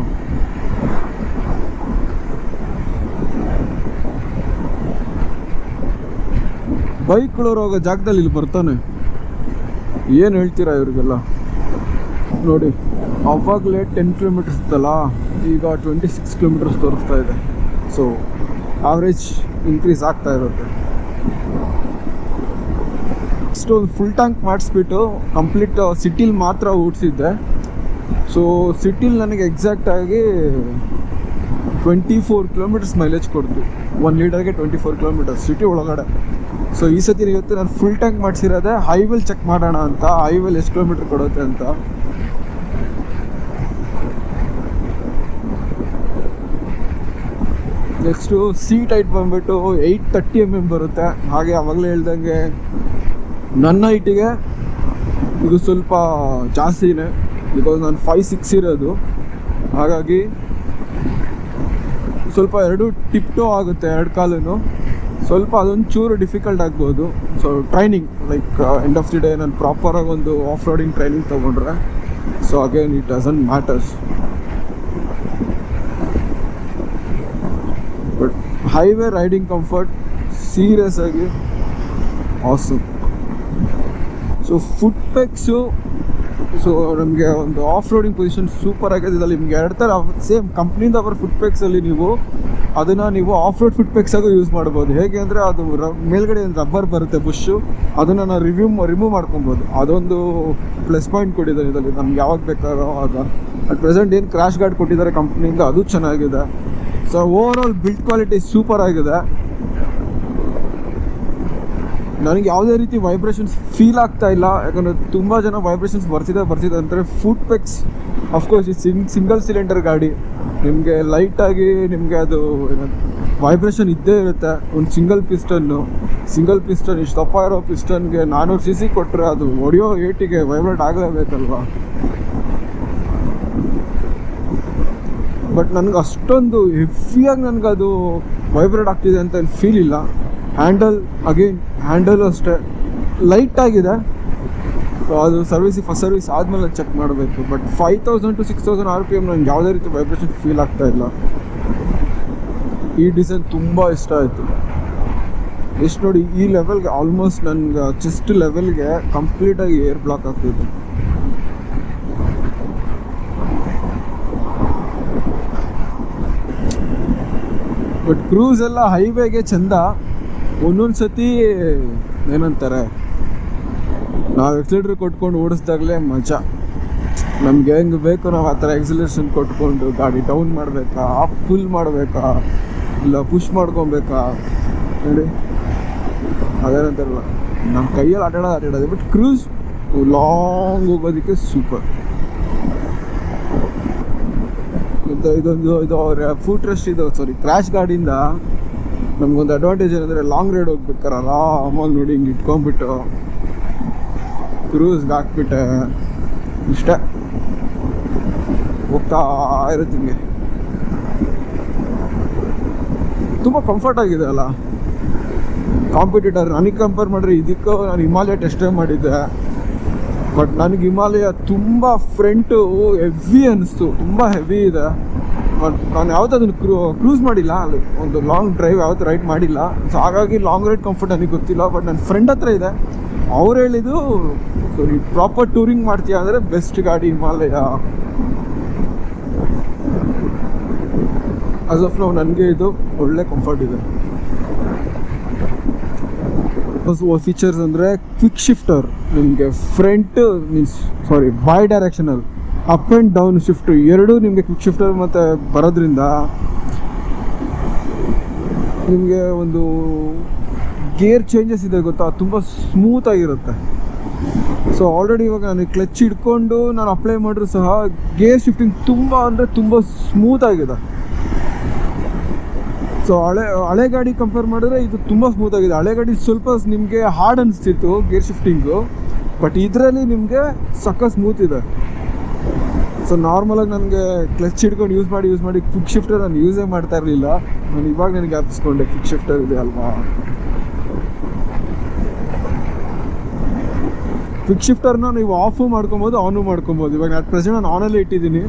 ಬೈಕ್ಗಳವ್ರು ಹೋಗೋ ಜಾಗದಲ್ಲಿ ಇಲ್ಲಿ ಬರ್ತಾನೆ. ಏನು ಹೇಳ್ತೀರಾ ಇವ್ರಿಗೆಲ್ಲ? ನೋಡಿ ಅವಾಗಲೇ 10 ಕಿಲೋಮೀಟರ್ಸ್ ಇತ್ತಲ್ಲ, ಈಗ 26 ಕಿಲೋಮೀಟರ್ಸ್ ತೋರಿಸ್ತಾ ಇದೆ. ಸೊ ಆವ್ರೇಜ್ ಇನ್ಕ್ರೀಸ್ ಆಗ್ತಾ ಇರುತ್ತೆ. ನೆಕ್ಸ್ಟ್ ಒಂದು ಫುಲ್ ಟ್ಯಾಂಕ್ ಮಾಡಿಸ್ಬಿಟ್ಟು ಕಂಪ್ಲೀಟ್ ಸಿಟಿಲಿ ಮಾತ್ರ ಓಡಿಸಿದ್ದೆ. ಸೊ ಸಿಟಿಲಿ ನನಗೆ ಎಕ್ಸಾಕ್ಟಾಗಿ 24 ಕಿಲೋಮೀಟರ್ಸ್ ಮೈಲೇಜ್ ಕೊಡ್ತು. 1 ಲೀಟರ್ಗೆ 24 ಕಿಲೋಮೀಟರ್ಸ್ ಸಿಟಿ ಒಳಗಡೆ. ಸೊ ಈ ಸತಿ ಇವತ್ತು ನಾನು ಫುಲ್ ಟ್ಯಾಂಕ್ ಮಾಡಿಸಿರೋದೆ ಹೈವೇಲಿ ಚೆಕ್ ಮಾಡೋಣ ಅಂತ, ಹೈವೇಲಿ ಎಷ್ಟು ಕಿಲೋಮೀಟರ್ ಕೊಡುತ್ತೆ ಅಂತ. ನೆಕ್ಸ್ಟು ಸೀಟ್ ಹೈಟ್ ಬಂದುಬಿಟ್ಟು 830 mm ಬರುತ್ತೆ. ಹಾಗೆ ಆವಾಗಲೇ ಹೇಳ್ದಂಗೆ ನನ್ನ ಹೈಟಿಗೆ ಇದು ಸ್ವಲ್ಪ ಜಾಸ್ತಿನೇ, ಬಿಕಾಸ್ ನಾನು 5'6" ಇರೋದು. ಹಾಗಾಗಿ ಸ್ವಲ್ಪ 2 ಟಿಪ್ಟೋ ಆಗುತ್ತೆ, 2 ಕಾಲೂ ಸ್ವಲ್ಪ ಅದೊಂದು ಚೂರು ಡಿಫಿಕಲ್ಟ್ ಆಗ್ಬೋದು. So training like end of the day ನಾನು ಪ್ರಾಪರಾಗಿ ಒಂದು ಆಫ್ ರೋಡಿಂಗ್ ಟ್ರೈನಿಂಗ್ ತೊಗೊಂಡ್ರೆ so again it doesn't matters. But highway riding comfort serious ಆಗಿ ಆಸಮ್. ಸೊ ಫುಟ್ ಪೆಕ್ಸು, ಸೊ ನಮಗೆ ಒಂದು ಆಫ್ ರೋಡಿಂಗ್ ಪೊಸಿಷನ್ ಸೂಪರ್ ಆಗಿದೆ. ಇದರಲ್ಲಿ ನಿಮ್ಗೆ 2 ಥರ ಸೇಮ್ ಕಂಪ್ನಿಯಿಂದ ಬರೋ ಫುಟ್ ಪೆಕ್ಸಲ್ಲಿ ನೀವು ಅದನ್ನು ನೀವು ಆಫ್ ರೋಡ್ ಫುಟ್ ಪೆಕ್ಸಾಗೂ ಯೂಸ್ ಮಾಡ್ಬೋದು. ಹೇಗೆ ಅಂದರೆ ಅದು ಮೇಲ್ಗಡೆ ಒಂದು ರಬ್ಬರ್ ಬರುತ್ತೆ ಬುಷು, ಅದನ್ನು ನಾವು ರಿಮೂವ್ ಮಾಡ್ಕೊಬೋದು. ಅದೊಂದು ಪ್ಲಸ್ ಪಾಯಿಂಟ್ ಕೊಟ್ಟಿದ್ದಾರೆ ಇದರಲ್ಲಿ, ನಮ್ಗೆ ಯಾವಾಗ ಬೇಕಾದ್ರೂ ಆಗ. ಅಟ್ ಪ್ರೆಸೆಂಟ್ ಏನು ಕ್ರ್ಯಾಶ್ ಗಾರ್ಡ್ ಕೊಟ್ಟಿದ್ದಾರೆ ಕಂಪ್ನಿಯಿಂದ, ಅದು ಚೆನ್ನಾಗಿದೆ. So over all build quality super ಆಗಿದೆ. ನನಗೆ ಯಾವುದೇ ರೀತಿ ವೈಬ್ರೇಷನ್ಸ್ ಫೀಲ್ ಆಗ್ತಾ ಇಲ್ಲ, ಯಾಕಂದರೆ ತುಂಬ ಜನ ವೈಬ್ರೇಷನ್ಸ್ ಬರ್ತಿದೆ ಅಂತಾರೆ. ಫುಟ್ ಪೆಕ್ಸ್ ಅಫ್ಕೋರ್ಸ್ ಈ ಸಿಂಗಲ್ ಸಿಲಿಂಡರ್ ಗಾಡಿ ನಿಮಗೆ ಲೈಟಾಗಿ ನಿಮಗೆ ಅದು ವೈಬ್ರೇಷನ್ ಇದ್ದೇ ಇರುತ್ತೆ. ಒಂದು ಸಿಂಗಲ್ ಪಿಸ್ಟನ್ ಇಷ್ಟು ದಪ್ಪ ಇರೋ ಪಿಸ್ಟನ್ಗೆ 400 cc ಕೊಟ್ಟರೆ ಅದು ಹೊಡೆಯೋ ಏಟಿಗೆ ವೈಬ್ರೇಟ್ ಆಗಲೇಬೇಕಲ್ವಾ. ಬಟ್ ನನಗೆ ಅಷ್ಟೊಂದು ಹೆವಿಯಾಗಿ ನನಗದು ವೈಬ್ರೇಟ್ ಆಗ್ತಿದೆ ಅಂತ ಫೀಲ್ ಇಲ್ಲ. ಹ್ಯಾಂಡಲ್ ಅಷ್ಟೇ ಲೈಟಾಗಿದೆ. ಸೊ ಅದು ಫಸ್ಟ್ ಸರ್ವಿಸ್ ಆದಮೇಲೆ ಚೆಕ್ ಮಾಡಬೇಕು. ಬಟ್ 5000 to 6000 RPM ನನಗೆ ಯಾವುದೇ ರೀತಿ ವೈಬ್ರೇಷನ್ ಫೀಲ್ ಆಗ್ತಾ ಇಲ್ಲ. ಈ ಡಿಸೈನ್ ತುಂಬ ಇಷ್ಟ ಆಯಿತು. ಎಷ್ಟು ನೋಡಿ, ಈ ಲೆವೆಲ್ಗೆ ಆಲ್ಮೋಸ್ಟ್ ನನಗೆ ಚೆಸ್ಟ್ ಲೆವೆಲ್ಗೆ ಕಂಪ್ಲೀಟಾಗಿ ಏರ್ ಬ್ಲಾಕ್ ಆಗ್ತಿದೆ. ಬಟ್ ಕ್ರೂಸ್ ಎಲ್ಲ ಹೈವೇಗೆ ಚೆಂದ. ಒಂದೊಂದು ಸತಿ ಏನಂತಾರೆ, ನಾವು ಎಕ್ಸಿಲೇಟರ್ ಕೊಟ್ಕೊಂಡು ಓಡಿಸ್ದಾಗಲೇ ಮಜಾ. ನಮ್ಗೆ ಹೆಂಗೆ ಬೇಕು ನಾವು ಆ ಥರ ಎಕ್ಸಿಲೇಷನ್ ಕೊಟ್ಕೊಂಡು ಗಾಡಿ ಡೌನ್ ಮಾಡಬೇಕಾ, ಅಪ್ ಫುಲ್ ಮಾಡಬೇಕಾ, ಇಲ್ಲ ಪುಷ್ ಮಾಡ್ಕೊಬೇಕಾ ನೋಡಿ, ಅದೇನಂತಾರಲ್ಲ ನಮ್ಮ ಕೈಯಲ್ಲಿ ಆಟಾಡೋದು. ಬಟ್ ಕ್ರೂಸ್ ಲಾಂಗ್ ಹೋಗೋದಕ್ಕೆ ಸೂಪರ್. ಇದು ಅವ್ರ ಫೂಟ್ ರೆಸ್ಟ್ ಕ್ರ್ಯಾಶ್ ಗಾಡಿಯಿಂದ ನಮ್ಗೊಂದು ಅಡ್ವಾಂಟೇಜ್ ಏನಂದರೆ ಲಾಂಗ್ ರೈಡ್ ಹೋಗ್ಬೇಕಾರೆ ಆರಾಮಾಗಿ ನೋಡಿ ಹಿಂಗೆ ಇಟ್ಕೊಂಡ್ಬಿಟ್ಟು ಕ್ರೂಸ್ಗೆ ಹಾಕ್ಬಿಟ್ಟೆ ಇಷ್ಟ ಹೋಗ್ತಾ ಇರುತ್ತೆ. ಹಿಂಗೆ ತುಂಬ ಕಂಫರ್ಟ್ ಆಗಿದೆ ಅಲ್ಲ. ಕಾಂಪಿಟೇಟರ್ ನನಗೆ ಕಂಪೇರ್ ಮಾಡಿದ್ರೆ ಇದಕ್ಕೂ ನಾನು ಹಿಮಾಲಯ ಟೆಸ್ಟ್ ಡ್ರೈವ್ ಮಾಡಿದ್ದೆ. ಬಟ್ ನನಗೆ ಹಿಮಾಲಯ ತುಂಬ ಫ್ರಂಟು ಹೆವಿ ಅನ್ನಿಸ್ತು, ತುಂಬ ಹೆವಿ ಇದೆ. ಬಟ್ ನಾನು ಯಾವತ್ತೂ ಅದನ್ನು ಕ್ರೂಸ್ ಮಾಡಿಲ್ಲ, ಒಂದು ಲಾಂಗ್ ಡ್ರೈವ್ ಯಾವತ್ತೂ ರೈಡ್ ಮಾಡಿಲ್ಲ. ಸೊ ಹಾಗಾಗಿ ಲಾಂಗ್ ರೈಡ್ ಕಂಫರ್ಟ್ ನನಗೆ ಗೊತ್ತಿಲ್ಲ. ಬಟ್ ನನ್ನ ಫ್ರೆಂಡ್ ಹತ್ರ ಇದೆ, ಅವ್ರು ಹೇಳಿದ್ದು ಪ್ರಾಪರ್ ಟೂರಿಂಗ್ ಮಾಡ್ತೀಯ ಅಂದರೆ ಬೆಸ್ಟ್ ಗಾಡಿ ಹಿಮಾಲಯ. ಆಸ್ ಆಫ್ ನಾವು ನನಗೆ ಇದು ಒಳ್ಳೆ ಕಂಫರ್ಟ್ ಇದೆ. ಫೀಚರ್ಸ್ ಅಂದರೆ ಕ್ವಿಕ್ ಶಿಫ್ಟರ್, ನಿಮಗೆ front by directional up and down shift ಎರಡೂ ನಿಮಗೆ ಕ್ವಿಕ್ ಶಿಫ್ಟರ್ ಮತ್ತು ಬರೋದ್ರಿಂದ ನಿಮಗೆ ಒಂದು ಗೇರ್ ಚೇಂಜಸ್ ಇದೆ ಗೊತ್ತಾ, ತುಂಬ ಸ್ಮೂತಾಗಿರುತ್ತೆ. ಸೊ ಆಲ್ರೆಡಿ ಇವಾಗ ನನಗೆ ಕ್ಲಚ್ ಹಿಡ್ಕೊಂಡು ನಾನು ಅಪ್ಲೈ ಮಾಡಿದ್ರು ಸಹ ಗೇರ್ ಶಿಫ್ಟಿಂಗ್ ತುಂಬ ಅಂದರೆ ತುಂಬ ಸ್ಮೂತಾಗಿದೆ. ಸೊ ಹಳೆ ಗಾಡಿ ಕಂಪೇರ್ ಮಾಡಿದ್ರೆ ಇದು ತುಂಬ ಸ್ಮೂತಾಗಿದೆ. ಹಳೆ ಗಾಡಿ ಸ್ವಲ್ಪ ನಿಮಗೆ ಹಾರ್ಡ್ ಅನಿಸ್ತಿತ್ತು ಗೇರ್ ಶಿಫ್ಟಿಂಗು, ಬಟ್ ಇದರಲ್ಲಿ ನಿಮಗೆ ಸಕ್ಕ ಸ್ಮೂತ್ ಇದೆ. ಸೊ ನಾರ್ಮಲಾಗಿ ನನಗೆ ಕ್ಲಚ್ ಹಿಡ್ಕೊಂಡು ಯೂಸ್ ಮಾಡಿ ಕ್ವಿಕ್ ಶಿಫ್ಟರ್ ನಾನು ಯೂಸೇ ಮಾಡ್ತಾ ಇರಲಿಲ್ಲ. ನಾನು ಇವಾಗ ನನಗೆ ಜ್ಞಾಪಿಸ್ಕೊಂಡೆ ಕ್ವಿಕ್ ಶಿಫ್ಟರ್ ಇದೆ ಅಲ್ವಾ. ಕ್ವಿಕ್ ಶಿಫ್ಟರ್ನ ನೀವು ಆಫು ಮಾಡ್ಕೊಬೋದು, ಆನು ಮಾಡ್ಕೊಬೋದು. ಇವಾಗ ಅಟ್ ಪ್ರೆಸೆಂಟ್ ನಾನು ಆನಲ್ಲೇ ಇಟ್ಟಿದ್ದೀನಿ.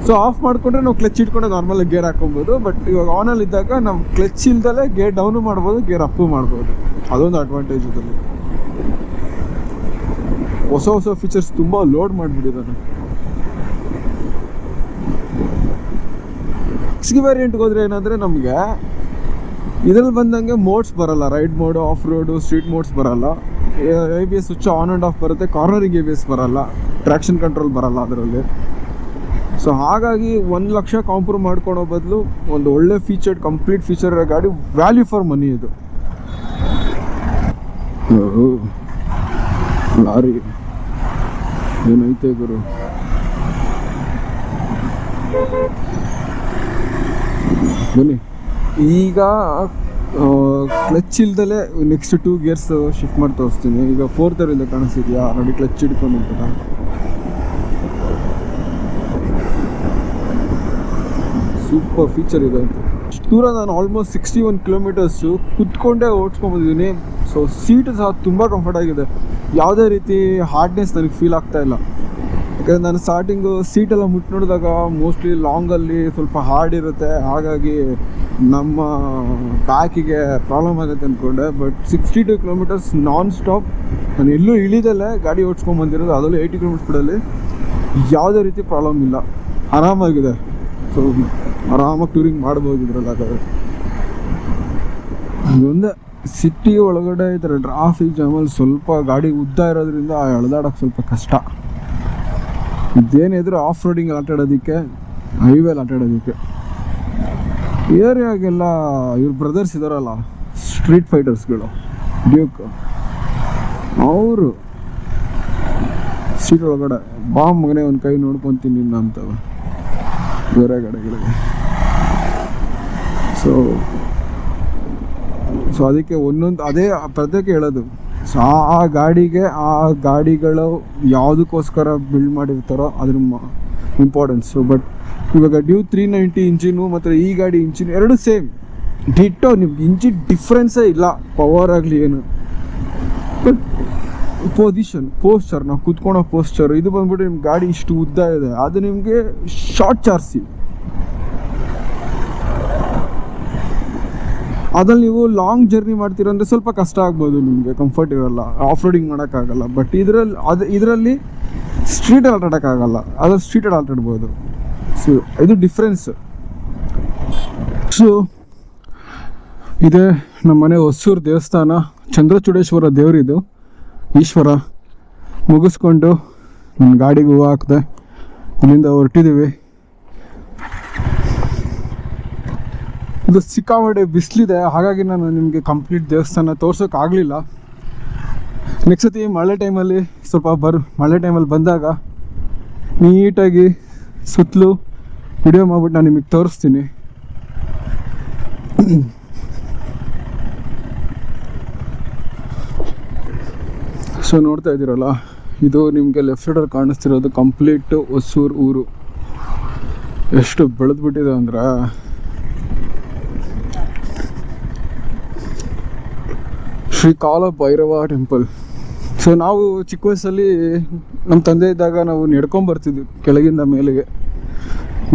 ಸೊ ಆಫ್ ಮಾಡಿಕೊಂಡ್ರೆ ನಾವು ಕ್ಲಚ್ ಇಟ್ಕೊಂಡೆ ನಾರ್ಮಲಾಗಿ ಗೇರ್ ಹಾಕೊಬೋದು. ಬಟ್ ಇವಾಗ ಆನಲ್ಲಿ ಇದ್ದಾಗ ನಾವು ಕ್ಲಚ್ ಇಲ್ದಲೇ ಗೇರ್ ಡೌನು ಮಾಡ್ಬೋದು, ಗೇರ್ ಅಪ್ಪು ಮಾಡ್ಬೋದು. ಅದೊಂದು ಅಡ್ವಾಂಟೇಜ್ ಇದರಲ್ಲಿ. ಹೊಸ ಫೀಚರ್ಸ್ ತುಂಬ ಲೋಡ್ ಮಾಡಿಬಿಟ್ಟಿದ್ದಾನೆ. ಎಕ್ಸ್ಗೆ ವೇರಿಯಂಟ್ಗೆ ಹೋದರೆ ಏನಂದರೆ ನಮಗೆ ಇದರಲ್ಲಿ ಬಂದಂಗೆ ಮೋಡ್ಸ್ ಬರಲ್ಲ. Ride mode, off road, street modes ಬರಲ್ಲ. ABS switch on and off ಬರುತ್ತೆ, ಕಾರ್ನರಿಂಗ್ ABS ಬರಲ್ಲ, ಟ್ರ್ಯಾಕ್ಷನ್ ಕಂಟ್ರೋಲ್ ಬರಲ್ಲ ಅದರಲ್ಲಿ. ಸೊ ಹಾಗಾಗಿ 1 ಲಕ್ಷ ಕಾಂಪ್ರೂವ್ ಮಾಡ್ಕೊಳೋ ಬದಲು ಒಂದು ಒಳ್ಳೆ ಕಂಪ್ಲೀಟ್ ಫೀಚರ್ ಇರೋ ಗಾಡಿ, ವ್ಯಾಲ್ಯೂ ಫಾರ್ ಮನಿ ಇದು. ಲಾರಿ ಏನೈತೆ ಗುರು. ಬನ್ನಿ ಈಗ ಕ್ಲಚ್ ಇಲ್ದಲೇ ನೆಕ್ಸ್ಟ್ 2 ಗೇರ್ಸ್ ಶಿಫ್ಟ್ ಮಾಡಿ ತೋರಿಸ್ತೀನಿ. ಈಗ 4th ಇಯರಿಂದ ಕಾಣಿಸ್ತಿದ್ಯಾ ನೋಡಿ, ಕ್ಲಚ್ ಹಿಡ್ಕೊಂಡು ಅಂತ ಸೂಪರ್ ಫೀಚರ್ ಇದೆ ಅಂತ. ಇಷ್ಟು ದೂರ ನಾನು ಆಲ್ಮೋಸ್ಟ್ 61 ಕಿಲೋಮೀಟರ್ಸು ಕುತ್ಕೊಂಡೇ ಓಡಿಸ್ಕೊಂಬಂದಿದ್ದೀನಿ. ಸೊ ಸೀಟು ಸಹ ತುಂಬ ಕಂಫರ್ಟ್ ಆಗಿದೆ, ಯಾವುದೇ ರೀತಿ ಹಾರ್ಡ್ನೆಸ್ ನನಗೆ ಫೀಲ್ ಆಗ್ತಾ ಇಲ್ಲ. ಯಾಕಂದರೆ ನಾನು ಸ್ಟಾರ್ಟಿಂಗು ಸೀಟೆಲ್ಲ ಮುಟ್ಟು ನೋಡಿದಾಗ ಮೋಸ್ಟ್ಲಿ ಲಾಂಗಲ್ಲಿ ಸ್ವಲ್ಪ ಹಾರ್ಡ್ ಇರುತ್ತೆ, ಹಾಗಾಗಿ ನಮ್ಮ ಬ್ಯಾಕಿಗೆ ಪ್ರಾಬ್ಲಮ್ ಆಗುತ್ತೆ ಅಂದ್ಕೊಂಡೆ. ಬಟ್ 62 ಕಿಲೋಮೀಟರ್ಸ್ ನಾನ್ ಸ್ಟಾಪ್ ನಾನು ಎಲ್ಲೂ ಇಳಿದಲ್ಲೇ ಗಾಡಿ ಓಡಿಸ್ಕೊಂಬಂದಿರೋದು, ಅದರಲ್ಲೂ 80 ಕಿಲೋಮೀಟರ್ ಸ್ಪೀಡಲ್ಲಿ. ಯಾವುದೇ ರೀತಿ ಪ್ರಾಬ್ಲಮ್ ಇಲ್ಲ, ಆರಾಮಾಗಿದೆ. ಸೊ ಆರಾಮಾಗಿ ಟೂರಿಂಗ್ ಮಾಡ್ಬೋದು ಇದ್ರಲ್ಲಿ. ಹಾಗಾದರೆ ಇದೊಂದೇ ಸಿಟಿ ಒಳಗಡೆ ಈ ಥರ ಟ್ರಾಫಿಕ್ ಜಾಮಲ್ಲಿ ಸ್ವಲ್ಪ ಗಾಡಿ ಉದ್ದ ಇರೋದ್ರಿಂದ ಎಳೆದಾಡೋಕ್ಕೆ ಸ್ವಲ್ಪ ಕಷ್ಟ. ಇದೇನಿದ್ರು ಆಫ್ ರೋಡಿಂಗ್ ಆಟಾಡೋದಕ್ಕೆ, ಹೈವೇಲಿ ಆಟಾಡೋದಕ್ಕೆ. ಏರಿಯಾಗೆಲ್ಲ ಇವ್ರ ಬ್ರದರ್ಸ್ ಇದ್ದಾರಲ್ಲ ಸ್ಟ್ರೀಟ್ ಫೈಟರ್ಸ್ಗಳು, ಡ್ಯೂಕ್, ಅವರು ಸೀಟ್ ಒಳಗಡೆ ಬಾ ಮಗನೇ ಒಂದು ಕೈ ನೋಡ್ಕೊತೀನಿ ಇನ್ನು ಅಂತವ ಬೇರೆ ಕಡೆಗಳಿಗೆ. ಸೊ ಅದಕ್ಕೆ ಒಂದೊಂದು ಅದೇ ಪ್ರತ್ಯೇಕ ಹೇಳೋದು. ಸೊ ಆ ಗಾಡಿಗಳು ಯಾವುದಕ್ಕೋಸ್ಕರ ಬಿಲ್ಡ್ ಮಾಡಿರ್ತಾರೋ ಅದ್ರ ಇಂಪಾರ್ಟೆನ್ಸು. ಬಟ್ ಇವಾಗ ಡ್ಯೂ 390 ಇಂಜಿನು ಮತ್ತು ಈ ಗಾಡಿ ಇಂಜಿನ್ ಎರಡು ಸೇಮ್ ಡಿಟ್ಟೋ, ನಿಮ್ಗೆ ಇಂಜಿನ್ ಡಿಫ್ರೆನ್ಸೇ ಇಲ್ಲ, ಪವರ್ ಆಗಲಿ ಏನು. ಬಟ್ ಪೋಸ್ಚರ್ ನಾವು ಕೂತ್ಕೊಳ್ಳೋ ಪೋಸ್ಚರ್ ಇದು ಬಂದ್ಬಿಟ್ಟು ನಿಮ್ಮ ಗಾಡಿ ಇಷ್ಟು ಉದ್ದ ಇದೆ, ಅದು ನಿಮಗೆ ಶಾರ್ಟ್ ಚಾರ್ಸಿ. ಅದ್ರಲ್ಲಿ ನೀವು ಲಾಂಗ್ ಜರ್ನಿ ಮಾಡ್ತೀರ ಅಂದರೆ ಸ್ವಲ್ಪ ಕಷ್ಟ ಆಗ್ಬೋದು, ನಿಮಗೆ ಕಂಫರ್ಟ್ ಇರೋಲ್ಲ, ಆಫ್ ರೋಡಿಂಗ್ ಮಾಡೋಕ್ಕಾಗಲ್ಲ. ಬಟ್ ಇದರಲ್ಲಿ ಸ್ಟ್ರೀಟಲ್ಲಿ ಆಟಾಡೋಕ್ಕಾಗಲ್ಲ, ಅದ್ರಲ್ಲಿ ಸ್ಟ್ರೀಟಲ್ಲಿ ಆಟಾಡ್ಬೋದು. ಸೊ ಇದು ಡಿಫ್ರೆನ್ಸ್. ಸೊ ಇದೇ ನಮ್ಮ ಮನೆ ಹೊಸೂರು ದೇವಸ್ಥಾನ, ಚಂದ್ರಚೂಡೇಶ್ವರ ದೇವರಿದು, ಈಶ್ವರ. ಮುಗಿಸ್ಕೊಂಡು ನನ್ನ ಗಾಡಿಗೆ ಹೂವು ಹಾಕಿದೆ, ಇಲ್ಲಿಂದ ಹೊರಟಿದ್ದೀವಿ. ಇದು ಸಿಕ್ಕಾಪಟ್ಟೆ ಬಿಸಿಲಿದೆ, ಹಾಗಾಗಿ ನಾನು ನಿಮಗೆ ಕಂಪ್ಲೀಟ್ ದೇವಸ್ಥಾನ ತೋರ್ಸೋಕ್ಕಾಗಲಿಲ್ಲ. ನೆಕ್ಸ್ಟ್ ಸತಿ ಮಳೆ ಟೈಮಲ್ಲಿ ಬಂದಾಗ ನೀಟಾಗಿ ಸುತ್ತಲೂ ವಿಡಿಯೋ ಮಾಡ್ಬಿಟ್ಟು ನಾನು ನಿಮಗೆ ತೋರಿಸ್ತೀನಿ. ಸೊ ನೋಡ್ತಾ ಇದ್ದೀರಲ್ಲ, ಇದು ನಿಮಗೆ ಲೆಫ್ಟ್ ಸೈಡಲ್ಲಿ ಕಾಣಿಸ್ತಿರೋದು ಕಂಪ್ಲೀಟು ಹೊಸೂರು ಊರು. ಎಷ್ಟು ಬೆಳೆದ್ಬಿಟ್ಟಿದೆ ಅಂದ್ರೆ ಶ್ರೀ ಕಾಲ ಭೈರವ ಟೆಂಪಲ್. ಸೊ ನಾವು ಚಿಕ್ಕ ವಯಸ್ಸಲ್ಲಿ ನಮ್ಮ ತಂದೆ ಇದ್ದಾಗ ನಾವು ನಡ್ಕೊಂಬರ್ತಿದ್ವಿ ಕೆಳಗಿಂದ ಮೇಲೆಗೆ.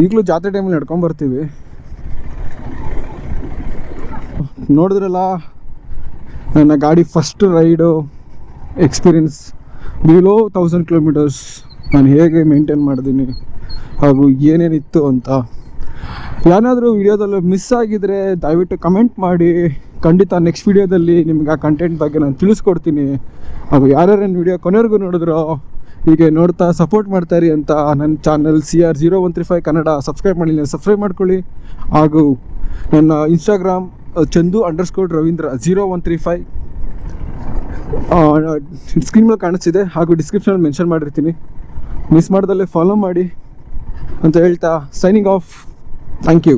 ಈಗಲೂ ಜಾತ್ರೆ ಟೈಮಲ್ಲಿ ನಡ್ಕೊಂಬರ್ತೀವಿ. ನೋಡಿದ್ರಲ್ಲ ನನ್ನ ಗಾಡಿ first ride experience. Below 1000 kilometres ನಾನು ಹೇಗೆ ಮೇಂಟೈನ್ ಮಾಡಿದ್ದೀನಿ ಹಾಗೂ ಏನೇನಿತ್ತು ಅಂತ. ಏನಾದರೂ ವಿಡಿಯೋದಲ್ಲಿ ಮಿಸ್ ಆಗಿದ್ರೆ ದಯವಿಟ್ಟು ಕಮೆಂಟ್ ಮಾಡಿ. ಖಂಡಿತ ನೆಕ್ಸ್ಟ್ ವಿಡಿಯೋದಲ್ಲಿ ನಿಮ್ಗೆ ಆ ಕಂಟೆಂಟ್ ಬಗ್ಗೆ ನಾನು ತಿಳಿಸ್ಕೊಡ್ತೀನಿ. ಹಾಗೂ ಯಾರ್ಯಾರೇನು ವಿಡಿಯೋ ಕೊನೆವರೆಗೂ ನೋಡಿದ್ರೋ ಹೀಗೆ ನೋಡ್ತಾ ಸಪೋರ್ಟ್ ಮಾಡ್ತಾಯಿರಿ ಅಂತ ನನ್ನ ಚಾನಲ್ CR0135 ಕನ್ನಡ ಸಬ್ಸ್ಕ್ರೈಬ್ ಮಾಡಿಲ್ಲ, ಸಬ್ಸ್ಕ್ರೈಬ್ ಮಾಡ್ಕೊಳ್ಳಿ. ಹಾಗೂ ನನ್ನ ಇನ್ಸ್ಟಾಗ್ರಾಮ್ ಚಂದು_ರವೀಂದ್ರ 0135 ಸ್ಕ್ರೀನ್ ಮೇಲೆ ಕಾಣಿಸ್ತಿದೆ, ಹಾಗೂ ಡಿಸ್ಕ್ರಿಪ್ಷನಲ್ಲಿ ಮೆನ್ಷನ್ ಮಾಡಿರ್ತೀನಿ. ಮಿಸ್ ಮಾಡ್ದಲ್ಲೇ ಫಾಲೋ ಮಾಡಿ ಅಂತ ಹೇಳ್ತಾ ಸೈನಿಂಗ್ ಆಫ್. Thank you.